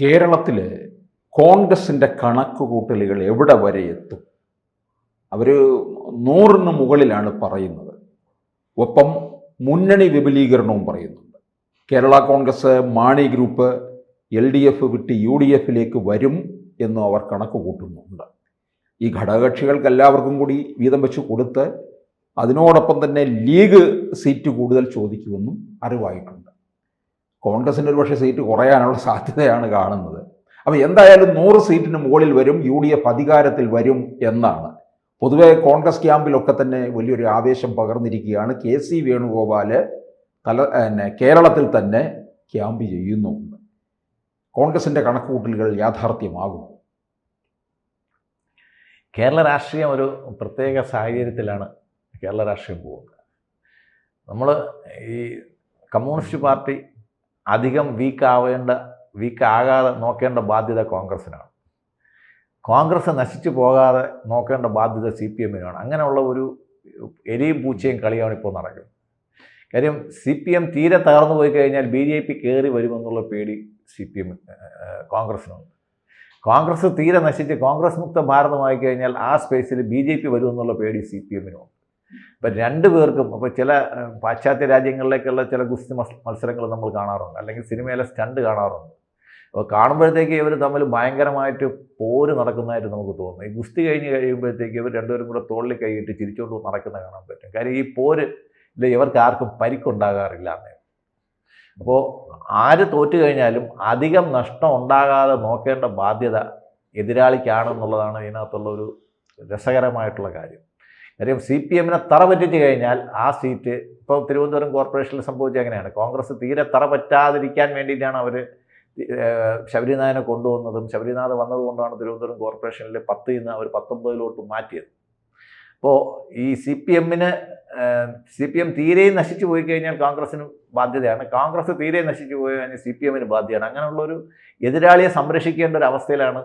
കേരളത്തിൽ കോൺഗ്രസിൻ്റെ കണക്കുകൂട്ടലുകൾ എവിടെ വരെ എത്തും? അവർ 100-ന് മുകളിലാണ് പറയുന്നത്. ഒപ്പം മുന്നണി വിപുലീകരണവും പറയുന്നുണ്ട്. കേരള കോൺഗ്രസ് മാണി ഗ്രൂപ്പ് LDF വിട്ട് UDFിലേക്ക് വരും എന്നും അവർ കണക്ക് കൂട്ടുന്നുണ്ട്. ഈ ഘടകകക്ഷികൾക്ക് എല്ലാവർക്കും കൂടി വീതം വെച്ച് കൊടുത്ത് അതിനോടൊപ്പം തന്നെ ലീഗ് സീറ്റ് കൂടുതൽ ചോദിക്കുമെന്നും അറിവായിട്ടുണ്ട്. കോൺഗ്രസിന് ഒരു പക്ഷേ സീറ്റ് കുറയാനുള്ള സാധ്യതയാണ് കാണുന്നത്. അപ്പോൾ എന്തായാലും 100 സീറ്റിന് മുകളിൽ വരും, UDF അധികാരത്തിൽ വരും എന്നാണ്. പൊതുവെ കോൺഗ്രസ് ക്യാമ്പിലൊക്കെ തന്നെ വലിയൊരു ആവേശം പകർന്നിരിക്കുകയാണ്. KC വേണുഗോപാൽ കേരളത്തിൽ തന്നെ ക്യാമ്പ് ചെയ്യുന്നുമുണ്ട്. കോൺഗ്രസിൻ്റെ കണക്കുകൂട്ടലുകൾ യാഥാർത്ഥ്യമാകും. കേരള രാഷ്ട്രീയം ഒരു പ്രത്യേക സാഹചര്യത്തിലാണ് കേരള രാഷ്ട്രീയം പോകുന്നത്. നമ്മൾ ഈ കമ്മ്യൂണിസ്റ്റ് പാർട്ടി അധികം വീക്കാകാതെ നോക്കേണ്ട ബാധ്യത കോൺഗ്രസിനാണ്. കോൺഗ്രസ് നശിച്ചു പോകാതെ നോക്കേണ്ട ബാധ്യത CPMനാണ്. അങ്ങനെയുള്ള ഒരു എലിയും പൂച്ചയും കളിയാണ് ഇപ്പോൾ നടക്കുന്നത്. കാര്യം CPM തീരെ തകർന്നു പോയി കഴിഞ്ഞാൽ BJP കയറി വരുമെന്നുള്ള പേടി കോൺഗ്രസിനുണ്ട്. കോൺഗ്രസ് തീരെ നശിച്ച് കോൺഗ്രസ് മുക്ത ഭാരതമായി കഴിഞ്ഞാൽ ആ സ്പേസിൽ BJP വരുമെന്നുള്ള പേടി CPMനുണ്ട്. ഇപ്പം രണ്ടു പേർക്കും ഇപ്പോൾ ചില പാശ്ചാത്യ രാജ്യങ്ങളിലേക്കുള്ള ചില ഗുസ്തി മത്സരങ്ങൾ നമ്മൾ കാണാറുണ്ട്, അല്ലെങ്കിൽ സിനിമയിലെ സ്റ്റണ്ട് കാണാറുണ്ട്. അപ്പോൾ കാണുമ്പോഴത്തേക്ക് ഇവർ തമ്മിൽ ഭയങ്കരമായിട്ട് പോര് നടക്കുന്നതായിട്ട് നമുക്ക് തോന്നുന്നു. ഈ ഗുസ്തി കഴിഞ്ഞ് കഴിയുമ്പോഴത്തേക്ക് ഇവർ രണ്ടുപേരും കൂടെ തോളിൽ കൈയിട്ട് ചിരിച്ചുകൊണ്ട് നടക്കുന്ന കാണാൻ പറ്റും. കാര്യം ഈ പോര് ഇവർക്ക് ആർക്കും പരിക്കുണ്ടാകാറില്ല എന്നേ. അപ്പോൾ ആര് തോറ്റു കഴിഞ്ഞാലും അധികം നഷ്ടം ഉണ്ടാകാതെ നോക്കേണ്ട ബാധ്യത എതിരാളിക്കാണെന്നുള്ളതാണ് ഇതിനകത്തുള്ള ഒരു രസകരമായിട്ടുള്ള കാര്യം. കാര്യം CPMനെ തറ പറ്റിച്ച് കഴിഞ്ഞാൽ ആ സീറ്റ് ഇപ്പോൾ തിരുവനന്തപുരം കോർപ്പറേഷനിൽ സംഭവിച്ചത് അങ്ങനെയാണ്. കോൺഗ്രസ് തീരെ തറ പറ്റാതിരിക്കാൻ വേണ്ടിയിട്ടാണ് അവർ ശബരിനാഥനെ കൊണ്ടുവന്നതും ശബരിനാഥ് വന്നതുകൊണ്ടാണ് തിരുവനന്തപുരം കോർപ്പറേഷനിൽ 10 നിന്ന് അവർ 19 മാറ്റിയത്. അപ്പോൾ ഈ CPM തീരെയും നശിച്ചു പോയി കഴിഞ്ഞാൽ കോൺഗ്രസിന് ബാധ്യതയാണ്, കോൺഗ്രസ് തീരെ നശിച്ചു പോയി കഴിഞ്ഞാൽ CPMന് ബാധ്യതയാണ്. അങ്ങനെയുള്ളൊരു എതിരാളിയെ സംരക്ഷിക്കേണ്ട ഒരു അവസ്ഥയിലാണ്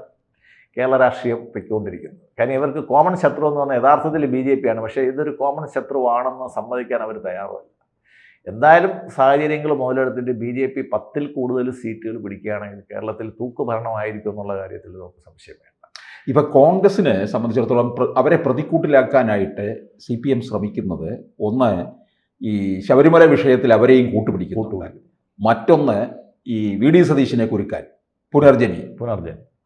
കേരള രാഷ്ട്രീയം പൊയ്ക്കൊണ്ടിരിക്കുന്നത്. കാരണം ഇവർക്ക് കോമൺ ശത്രു എന്ന് പറഞ്ഞാൽ യഥാർത്ഥത്തിൽ BJP ആണ്. പക്ഷേ ഇതൊരു കോമൺ ശത്രുവാണെന്ന് സമ്മതിക്കാൻ അവർ തയ്യാറുമല്ല. എന്തായാലും സാഹചര്യങ്ങൾ മുതലെടുത്തിട്ട് BJP 10-ൽ കൂടുതൽ സീറ്റുകൾ പിടിക്കുകയാണെങ്കിൽ കേരളത്തിൽ തൂക്കുഭരണമായിരിക്കും എന്നുള്ള കാര്യത്തിൽ നമുക്ക് സംശയം വേണ്ട. ഇപ്പം കോൺഗ്രസിനെ സംബന്ധിച്ചിടത്തോളം അവരെ പ്രതിക്കൂട്ടിലാക്കാനായിട്ട് CPM ശ്രമിക്കുന്നത്, ഒന്ന് ഈ ശബരിമല വിഷയത്തിൽ അവരെയും കൂട്ടുപിടിക്കുന്നു, മറ്റൊന്ന് ഈ VD സതീശനെ കുരുക്കാൻ പുനർജനി.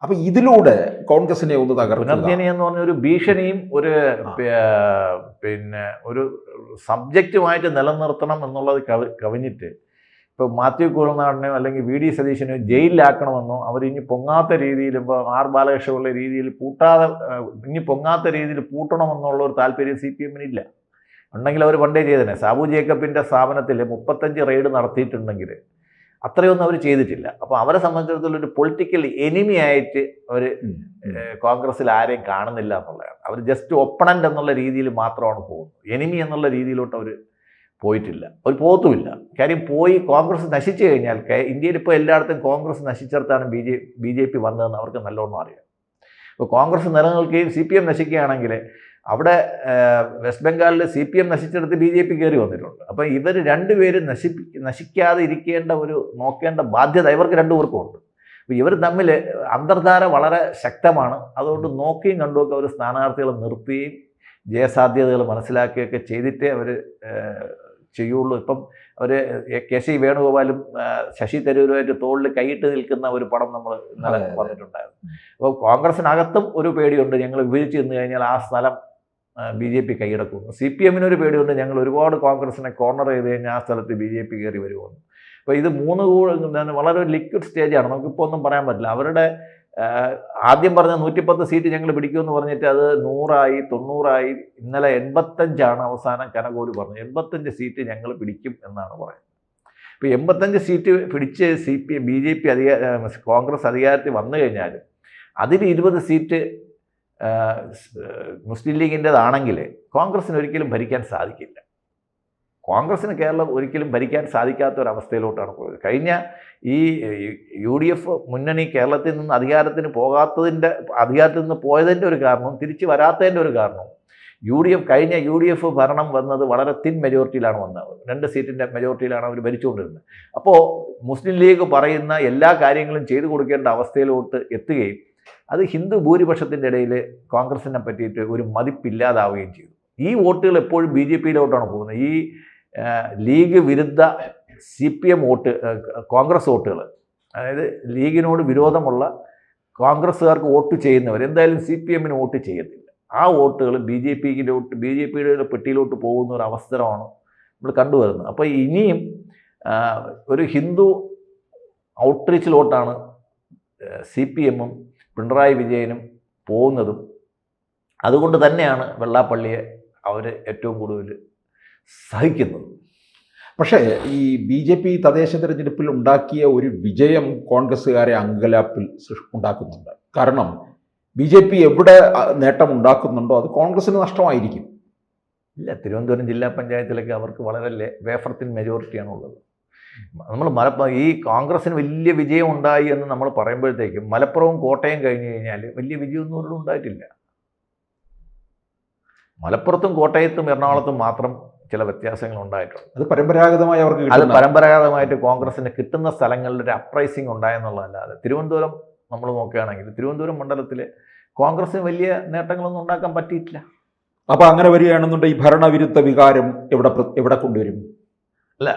അപ്പം ഇതിലൂടെ കോൺഗ്രസിനെ ഒന്ന് തകർക്കും. പുനർജനി എന്ന് പറഞ്ഞ ഒരു ഭീഷണിയും ഒരു ഒരു സബ്ജക്റ്റുമായിട്ട് നിലനിർത്തണം എന്നുള്ളത് കവിഞ്ഞിട്ട് ഇപ്പോൾ മാത്യു കുഴൽനാടനെയോ അല്ലെങ്കിൽ VD സതീശനെയോ ജയിലിലാക്കണമെന്നോ അവരിനി പൊങ്ങാത്ത രീതിയിൽ ഇപ്പോൾ ബാലകൃഷ്ണനുള്ള രീതിയിൽ ഇനി പൊങ്ങാത്ത രീതിയിൽ പൂട്ടണമെന്നുള്ള ഒരു താല്പര്യം CPMനില്ല. ഉണ്ടെങ്കിൽ അവർ പണ്ടേ ചെയ്തേനെ. സാബു ജേക്കബിൻ്റെ സ്ഥാപനത്തിൽ 35 റെയ്ഡ് നടത്തിയിട്ടുണ്ടെങ്കിൽ അത്രയൊന്നും അവർ ചെയ്തിട്ടില്ല. അപ്പോൾ അവരെ സംബന്ധിച്ചിടത്തോളം ഒരു പൊളിറ്റിക്കൽ എനിമി ആയിട്ട് അവർ കോൺഗ്രസ്സിൽ ആരെയും കാണുന്നില്ല എന്നുള്ളതാണ്. അവർ ജസ്റ്റ് ഒപ്പണൻ്റ് എന്നുള്ള രീതിയിൽ മാത്രമാണ് പോകുന്നത്. എനിമി എന്നുള്ള രീതിയിലോട്ട് അവർ പോയിട്ടില്ല, അവർ പോകത്തുമില്ല. കാര്യം കോൺഗ്രസ് നശിച്ചു കഴിഞ്ഞാൽ ഇന്ത്യയിൽ ഇപ്പോൾ എല്ലായിടത്തും കോൺഗ്രസ് നശിച്ചിടത്താണ് BJP വന്നതെന്ന് അവർക്ക് നല്ലോണം അറിയാം. ഇപ്പോൾ കോൺഗ്രസ് നിലനിൽക്കുകയും CPM നശിക്കുകയാണെങ്കിൽ അവിടെ വെസ്റ്റ് ബംഗാളിൽ CPM നശിച്ചെടുത്ത് BJP കയറി വന്നിട്ടുണ്ട്. അപ്പോൾ ഇവർ രണ്ടുപേരും നശിക്കാതെ നോക്കേണ്ട ബാധ്യത ഇവർക്ക് രണ്ടുപേർക്കും ഉണ്ട്. അപ്പോൾ ഇവർ തമ്മിൽ അന്തർധാര വളരെ ശക്തമാണ്. അതുകൊണ്ട് നോക്കിയും കണ്ടുമൊക്കെ അവർ സ്ഥാനാർത്ഥികളെ നിർത്തുകയും ജയസാധ്യതകൾ മനസ്സിലാക്കുകയൊക്കെ ചെയ്തിട്ടേ അവർ ചെയ്യുള്ളൂ. ഇപ്പം അവർ KC വേണുഗോപാലും ശശി തരൂരുമായിട്ട് തോളിൽ കൈയിട്ട് നിൽക്കുന്ന ഒരു പടം നമ്മൾ ഇന്നലെ വന്നിട്ടുണ്ടായിരുന്നു. അപ്പോൾ കോൺഗ്രസിനകത്തും ഒരു പേടിയുണ്ട്, ഞങ്ങൾ വിഭജിച്ച് നിന്ന് കഴിഞ്ഞാൽ ആ സ്ഥലം BJP കൈയടക്കുന്നു. CPMനൊരു പേടിയുണ്ട്, ഞങ്ങൾ ഒരുപാട് കോൺഗ്രസിനെ കോർണർ ചെയ്ത് കഴിഞ്ഞാൽ ആ സ്ഥലത്ത് BJP കയറി വരുമെന്ന്. അപ്പോൾ ഇത് വളരെ ലിക്വിഡ് സ്റ്റേജാണ്. നമുക്കിപ്പോൾ ഒന്നും പറയാൻ പറ്റില്ല. അവരുടെ ആദ്യം പറഞ്ഞ 110 സീറ്റ് ഞങ്ങൾ പിടിക്കുമെന്ന് പറഞ്ഞിട്ട് അത് 100 90 ഇന്നലെ 85 അവസാനം കനകോല് പറഞ്ഞു. 85 സീറ്റ് ഞങ്ങൾ പിടിക്കും എന്നാണ് പറയുന്നത്. ഇപ്പോൾ 85 സീറ്റ് പിടിച്ച് BJP കോൺഗ്രസ് അധികാരത്തിൽ വന്നു കഴിഞ്ഞാൽ അതിൽ 20 സീറ്റ് മുസ്ലിം ലീഗിൻ്റെതാണെങ്കിൽ കോൺഗ്രസിന് ഒരിക്കലും ഭരിക്കാൻ സാധിക്കില്ല. കോൺഗ്രസിന് കേരളം ഒരിക്കലും ഭരിക്കാൻ സാധിക്കാത്ത ഒരവസ്ഥയിലോട്ടാണ് പോയത്. കഴിഞ്ഞ ഈ UDF മുന്നണി കേരളത്തിൽ നിന്ന് അധികാരത്തിൽ നിന്ന് പോയതിൻ്റെ ഒരു കാരണവും തിരിച്ചു വരാത്തതിൻ്റെ ഒരു കാരണവും കഴിഞ്ഞ UDF ഭരണം വന്നത് വളരെ തിൻ മെജോറിറ്റിയിലാണ് വന്നത്. 2 സീറ്റിൻ്റെ മെജോറിറ്റിയിലാണ് അവർ ഭരിച്ചുകൊണ്ടിരുന്നത്. അപ്പോൾ മുസ്ലിം ലീഗ് പറയുന്ന എല്ലാ കാര്യങ്ങളും ചെയ്തു കൊടുക്കേണ്ട അവസ്ഥയിലോട്ട് എത്തുകയും അത് ഹിന്ദു ഭൂരിപക്ഷത്തിൻ്റെ ഇടയിൽ കോൺഗ്രസിനെ പറ്റിയിട്ട് ഒരു മതിപ്പില്ലാതാവുകയും ചെയ്തു. ഈ വോട്ടുകൾ എപ്പോഴും BJPയിലോട്ടാണ് പോകുന്നത്. ഈ ലീഗ് വിരുദ്ധ CPM വോട്ട്, കോൺഗ്രസ് വോട്ടുകൾ, അതായത് ലീഗിനോട് വിരോധമുള്ള കോൺഗ്രസ്സുകാർക്ക് വോട്ട് ചെയ്യുന്നവർ എന്തായാലും CPMന് വോട്ട് ചെയ്യത്തില്ല. ആ വോട്ടുകൾ BJPയുടെ പെട്ടിയിലോട്ട് പോകുന്ന ഒരു അവസരമാണ് നമ്മൾ കണ്ടുവരുന്നത്. അപ്പോൾ ഇനിയും ഒരു ഹിന്ദു ഔട്ട്റീച്ചിലോട്ടാണ് CPMും പിണറായി വിജയനും പോകുന്നതും. അതുകൊണ്ട് തന്നെയാണ് വെള്ളാപ്പള്ളിയെ അവർ ഏറ്റവും കൂടുതൽ സഹിക്കുന്നത്. പക്ഷേ ഈ BJP തദ്ദേശ തെരഞ്ഞെടുപ്പിൽ ഉണ്ടാക്കിയ ഒരു വിജയം കോൺഗ്രസ്സുകാരെ അങ്കലാപ്പിൽ ഉണ്ടാക്കുന്നുണ്ട്. കാരണം BJP എവിടെ നേട്ടം ഉണ്ടാക്കുന്നുണ്ടോ അത് കോൺഗ്രസിന് നഷ്ടമായിരിക്കും. ഇല്ല, തിരുവനന്തപുരം ജില്ലാ പഞ്ചായത്തിലൊക്കെ അവർക്ക് വളരെ വേഫർത്തിൻ മെജോറിറ്റിയാണ് ഉള്ളത്. നമ്മൾ ഈ കോൺഗ്രസിന് വലിയ വിജയം ഉണ്ടായി എന്ന് നമ്മൾ പറയുമ്പോഴത്തേക്കും മലപ്പുറവും കോട്ടയം കഴിഞ്ഞു കഴിഞ്ഞാൽ വലിയ വിജയമൊന്നും അവരുടെ ഉണ്ടായിട്ടില്ല. മലപ്പുറത്തും കോട്ടയത്തും എറണാകുളത്തും മാത്രം ചില വ്യത്യാസങ്ങൾ ഉണ്ടായിട്ടുണ്ട്. അത് പരമ്പരാഗതമായി അവർക്ക് പരമ്പരാഗതമായിട്ട് കോൺഗ്രസിന് കിട്ടുന്ന സ്ഥലങ്ങളിൽ ഒരു അപ്രൈസിങ് ഉണ്ടായെന്നുള്ളതല്ലാതെ തിരുവനന്തപുരം നമ്മൾ നോക്കുകയാണെങ്കിൽ തിരുവനന്തപുരം മണ്ഡലത്തിൽ കോൺഗ്രസിന് വലിയ നേട്ടങ്ങളൊന്നും ഉണ്ടാക്കാൻ പറ്റിയിട്ടില്ല. അപ്പോൾ അങ്ങനെ വരികയാണെന്നുണ്ടെങ്കിൽ ഈ ഭരണവിരുദ്ധ വികാരം എവിടെ കൊണ്ടുവരും? അല്ല,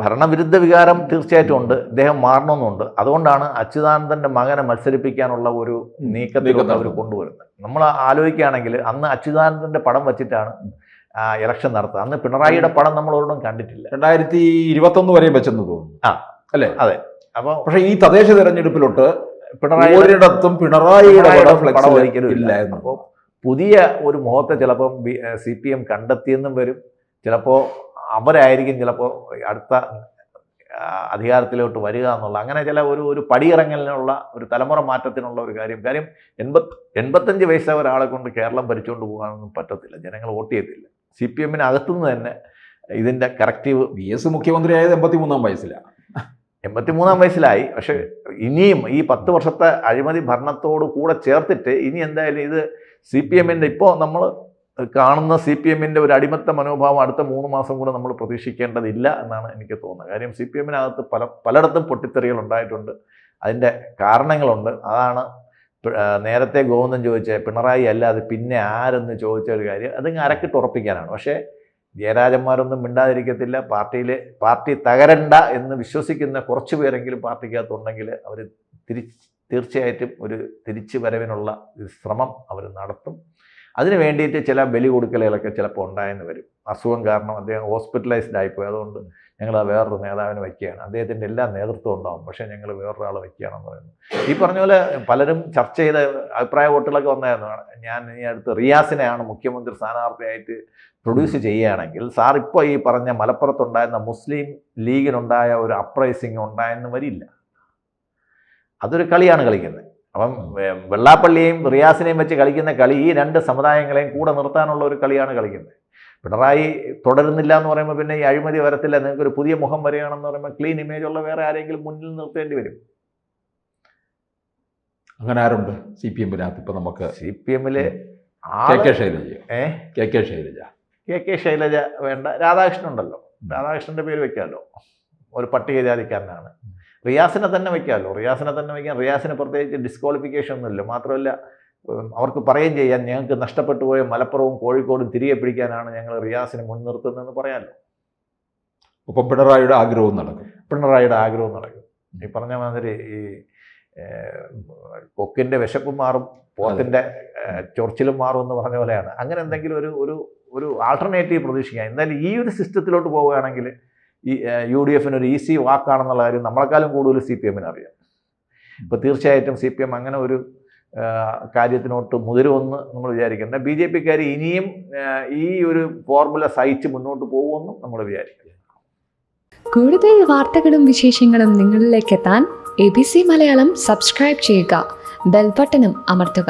ഭരണവിരുദ്ധ വികാരം തീർച്ചയായിട്ടും ഉണ്ട്. ഇദ്ദേഹം മാറണമെന്നുണ്ട്. അതുകൊണ്ടാണ് അച്യുതാനന്ദൻ്റെ മകനെ മത്സരിപ്പിക്കാനുള്ള ഒരു നീക്കത്തിലൂടെ അവർ കൊണ്ടുവരുന്നത്. നമ്മൾ ആലോചിക്കുകയാണെങ്കിൽ അന്ന് അച്യുതാനന്ദൻ്റെ പടം വെച്ചിട്ടാണ് ഇലക്ഷൻ നടത്തുക. അന്ന് പിണറായിയുടെ പടം നമ്മൾ ഒരിടം കണ്ടിട്ടില്ല. 2021 വരെയും വെച്ചെന്ന് തോന്നുന്നു. അല്ലേ? അതെ. അപ്പോൾ പക്ഷേ ഈ തദ്ദേശ തെരഞ്ഞെടുപ്പിലോട്ട് ഒരിടത്തും പിണറായിയുടെ പടം ഒരിക്കലും ഇല്ലായിരുന്നു. അപ്പോൾ പുതിയ ഒരു മുഖത്തെ ചിലപ്പം CPM കണ്ടെത്തിയെന്നും വരും. ചിലപ്പോൾ അവരായിരിക്കും ചിലപ്പോൾ അടുത്ത അധികാരത്തിലോട്ട് വരിക എന്നുള്ള അങ്ങനെ ചില ഒരു പടിയിറങ്ങലിനുള്ള ഒരു തലമുറ മാറ്റത്തിനുള്ള ഒരു കാര്യം 85 വയസ്സായ ഒരാളെ കൊണ്ട് കേരളം ഭരിച്ചുകൊണ്ട് പോകാനൊന്നും പറ്റത്തില്ല. ജനങ്ങൾ വോട്ട് ചെയ്യത്തില്ല. CPMന് അകത്തുനിന്ന് തന്നെ ഇതിൻ്റെ കറക്റ്റീവ്. VS മുഖ്യമന്ത്രിയായത് 83-ാം വയസ്സിലാണ്. 83-ാം വയസ്സിലായി. പക്ഷെ ഇനിയും ഈ 10 വർഷത്തെ അഴിമതി ഭരണത്തോട് കൂടെ ചേർത്തിട്ട് ഇനി എന്തായാലും ഇത് CPMൻ്റെ ഇപ്പോൾ നമ്മൾ കാണുന്ന CPMൻ്റെ ഒരു അടിമത്ത മനോഭാവം അടുത്ത 3 മാസം കൂടെ നമ്മൾ പ്രതീക്ഷിക്കേണ്ടതില്ല എന്നാണ് എനിക്ക് തോന്നുന്നത്. കാര്യം CPMനകത്ത് പലയിടത്തും പൊട്ടിത്തെറികൾ ഉണ്ടായിട്ടുണ്ട്. അതിൻ്റെ കാരണങ്ങളുണ്ട്. അതാണ് നേരത്തെ ഗോവിന്ദൻ ചോദിച്ച പിണറായി അല്ലാതെ പിന്നെ ആരെന്ന് ചോദിച്ച ഒരു കാര്യം. അതിങ്ങ് അരക്കിട്ട് ഉറപ്പിക്കാനാണ്. പക്ഷേ ജയരാജന്മാരൊന്നും മിണ്ടാതിരിക്കത്തില്ല. പാർട്ടി തകരണ്ട എന്ന് വിശ്വസിക്കുന്ന കുറച്ച് പേരെങ്കിലും പാർട്ടിക്കകത്തുണ്ടെങ്കിൽ അവർ തീർച്ചയായിട്ടും ഒരു തിരിച്ചു വരവിനുള്ള ശ്രമം അവർ നടത്തും. അതിന് വേണ്ടിയിട്ട് ചില ബലി കൊടുക്കലുകളൊക്കെ ചിലപ്പോൾ ഉണ്ടായെന്ന് വരും. അസുഖം കാരണം അദ്ദേഹം ഹോസ്പിറ്റലൈസ്ഡ് ആയിപ്പോയി. അതുകൊണ്ട് ഞങ്ങൾ വേറൊരു നേതാവിനെ വയ്ക്കുകയാണ്. അദ്ദേഹത്തിൻ്റെ എല്ലാ നേതൃത്വം ഉണ്ടാവും, പക്ഷേ ഞങ്ങൾ വേറൊരാളെ വയ്ക്കുകയാണെന്ന് പറയുന്നു. ഈ പറഞ്ഞ പോലെ പലരും ചർച്ച ചെയ്ത അഭിപ്രായ വോട്ടുകളൊക്കെ വന്നായിരുന്നു. ഞാൻ ഈ അടുത്ത് റിയാസിനെയാണ് മുഖ്യമന്ത്രി സ്ഥാനാർത്ഥിയായിട്ട് പ്രൊഡ്യൂസ് ചെയ്യുകയാണെങ്കിൽ സാർ ഇപ്പോൾ ഈ പറഞ്ഞ മലപ്പുറത്തുണ്ടായിരുന്ന മുസ്ലിം ലീഗിനുണ്ടായ ഒരു അപ്രൈസിങ് ഉണ്ടായെന്ന് വരില്ല. അതൊരു കളിയാണ് കളിക്കുന്നത്. അപ്പം വെള്ളാപ്പള്ളിയെയും റിയാസിനെയും വെച്ച് കളിക്കുന്ന കളി ഈ 2 സമുദായങ്ങളെയും കൂടെ നിർത്താനുള്ള ഒരു കളിയാണ് കളിക്കുന്നത്. പിണറായി തുടരുന്നില്ല എന്ന് പറയുമ്പോൾ പിന്നെ ഈ അഴിമതി വരത്തില്ല, നിങ്ങൾക്കൊരു പുതിയ മുഖം വരികയാണെന്ന് പറയുമ്പോൾ ക്ലീൻ ഇമേജ് ഉള്ള വേറെ ആരെങ്കിലും മുന്നിൽ നിർത്തേണ്ടി വരും. അങ്ങനെ ആരുണ്ട് CPMനകത്ത്? ഇപ്പം നമുക്ക് CPMൽ KK ശൈലജ വേണ്ട, രാധാകൃഷ്ണൻ ഉണ്ടല്ലോ. രാധാകൃഷ്ണൻ്റെ പേര് വയ്ക്കാമല്ലോ, ഒരു പട്ടികജാതിക്കാരനാണ്. റിയാസിനെ തന്നെ വയ്ക്കാമല്ലോ. റിയാസിന് പ്രത്യേകിച്ച് ഡിസ്ക്വാളിഫിക്കേഷൻ ഒന്നുമില്ല. മാത്രമല്ല അവർക്ക് പറയുകയും ചെയ്യാൻ ഞങ്ങൾക്ക് നഷ്ടപ്പെട്ടു പോയ മലപ്പുറവും കോഴിക്കോടും തിരികെ പിടിക്കാനാണ് ഞങ്ങൾ റിയാസിനെ മുൻനിർത്തുന്നതെന്ന് പറയാമല്ലോ. ഒപ്പം പിണറായിയുടെ ആഗ്രഹവും നടക്കും. ഈ പറഞ്ഞ മാതിരി ഈ കൊക്കിൻ്റെ വിശപ്പും മാറും, പോത്തിൻ്റെ ചൊറിച്ചിലും മാറും എന്ന് പറഞ്ഞ പോലെയാണ്. അങ്ങനെ എന്തെങ്കിലും ഒരു ആൾട്ടർനേറ്റീവ് പ്രതീക്ഷിക്കാം. എന്തായാലും ഈ ഒരു സിസ്റ്റത്തിലോട്ട് പോവുകയാണെങ്കിൽ ഈ UDFന് ഒരു ഈസി വാക്കാണെന്നുള്ള കാര്യം നമ്മളെക്കാളും കൂടുതൽ CPMന് അറിയാം. ഇപ്പോൾ തീർച്ചയായിട്ടും CPM അങ്ങനെ ഒരു കാര്യത്തിനോട്ട് മുതിരുമെന്ന് നമ്മൾ വിചാരിക്കേണ്ട. BJPക്കാർ ഇനിയും ഈ ഒരു ഫോർമുല സഹിച്ച് മുന്നോട്ട് പോകുമെന്നും നമ്മൾ വിചാരിക്കണം. കൂടുതൽ വാർത്തകളും വിശേഷങ്ങളും നിങ്ങളിലേക്ക് എത്താൻ ABC മലയാളം സബ്സ്ക്രൈബ് ചെയ്യുക, ബെൽ ബട്ടണും അമർത്തുക.